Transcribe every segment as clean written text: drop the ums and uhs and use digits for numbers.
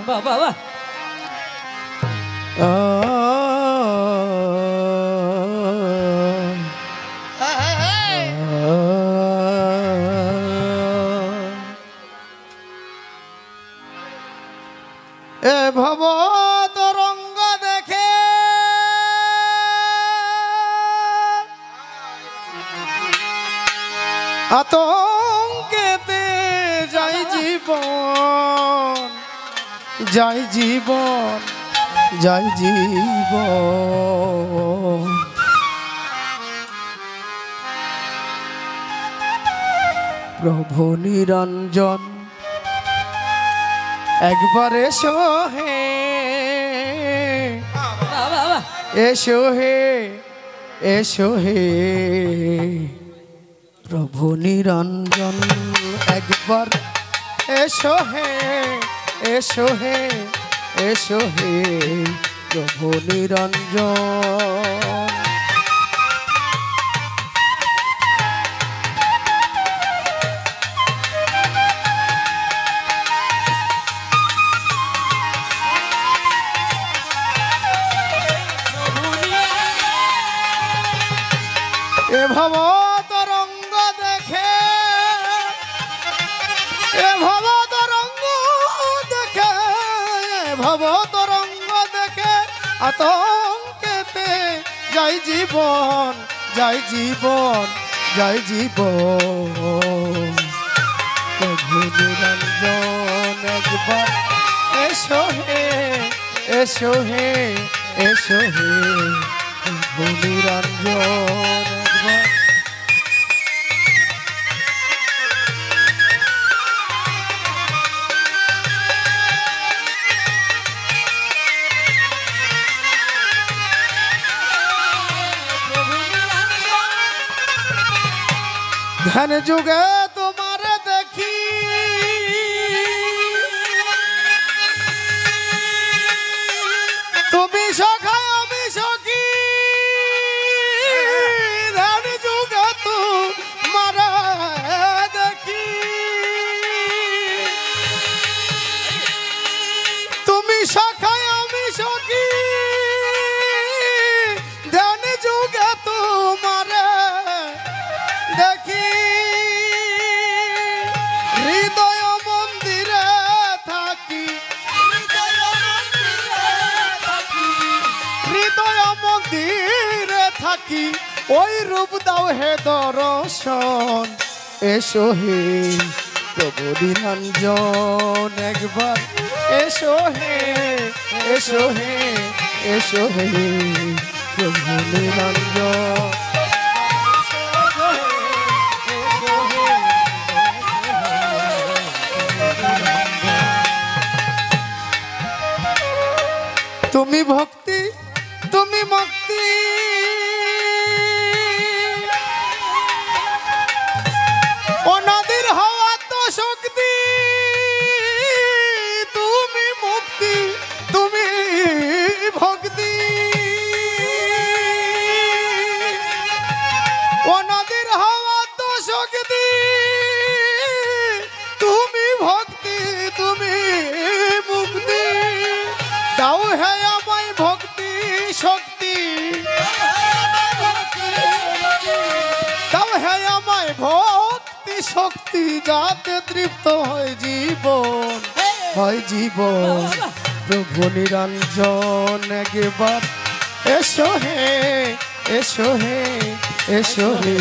বাবা বাবা এ ভব তরঙ্গ দেখে আতঙ্কেতে যাই জীবন যাই জীবন যাই জীবন প্রভু নিরঞ্জন একবার এসো হে এসো হে এসো হে প্রভু নিরঞ্জন একবার এসো হে এসো হে এসো হে প্রভু নিরঞ্জন এ ভব তরঙ্গ দেখে এ ভব তরঙ্গ দেখে ভব তরঙ্গ দেখে আতঙ্কেতে যাই জীবন যাই জীবন যাই জীবন প্রভু নিরঞ্জন একবার এসো হে এসো হে এসো হে প্রভু নিরঞ্জন ধ্যান যুগে তোমার দেখি তুমি সখায় আমি সখী ধ্যান যুগে তোমার দেখি তুমি সখায় আমি সখী ধ্যান যুগে তোমার দেখি হৃদয় মন্দিরে থাকি হৃদয় মন্দিরে থাকি ওই রূপ দাও হে দর্শন এসো হে প্রভু নিরঞ্জন একবার এসো হে এসো হে এসো হে প্রভু নিরঞ্জন তুমি ভক্তি তুমি মুক্তি অনাদির হওয়া তো শক্তি তুমি মুক্তি তুমি ভক্তি অনাদির হওয়া তো শক্তি তুমি ভক্তি তুমি মুক্তি দাও হে আমায় ভক্তি শক্তি দাও হে আমায় ভক্তি শক্তি যাতে তৃপ্ত হয় জীবন প্রভু নিরঞ্জন একবার এসো হে এসো হে এসো হে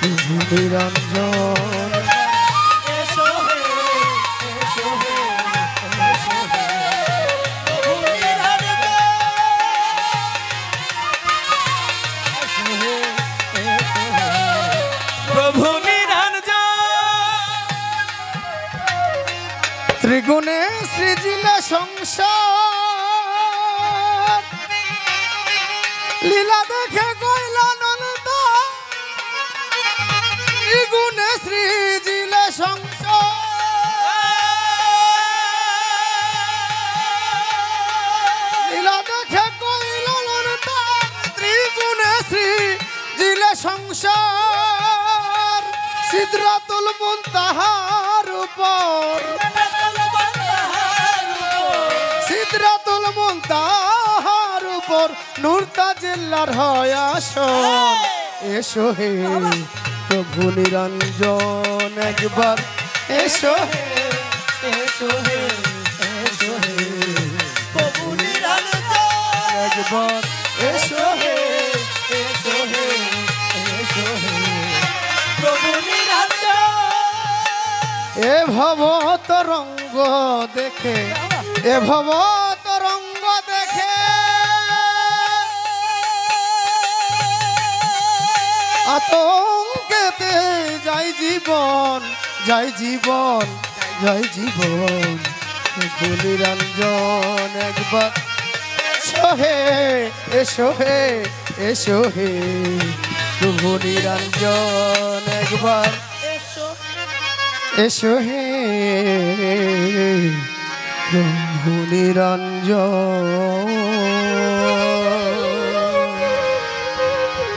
প্রভু নিরঞ্জন ত্রিগুণে সৃজিলে সংসার লীলা দেখে কইলা নন্দ ত্রিগুণে সৃজিলে সংসার লীলা দেখে কইলা নন্দ ত্রিগুণে সৃজিলে সংসার সিদরাতুল মুনতাহার উপর সিদরাতুল মুনতাহার উপর নূর তাজিল্লার হয় আসর এসো হে প্রভু নিরঞ্জন একবার এসো হে এসো হে এসো হে প্রভু নিরঞ্জন একবার এসো হে এসো হে এসো হে প্রভু নিরঞ্জন এ ভব তরঙ্গ দেখে এ ভব তরঙ্গ দেখে আতঙ্কেতে যাই জীবন যাই জীবন যাই জীবন প্রভু নিরঞ্জন একবার এসো হে এসো হে এসো হে প্রভু নিরঞ্জন একবার এসো হে প্রভু নিরঞ্জন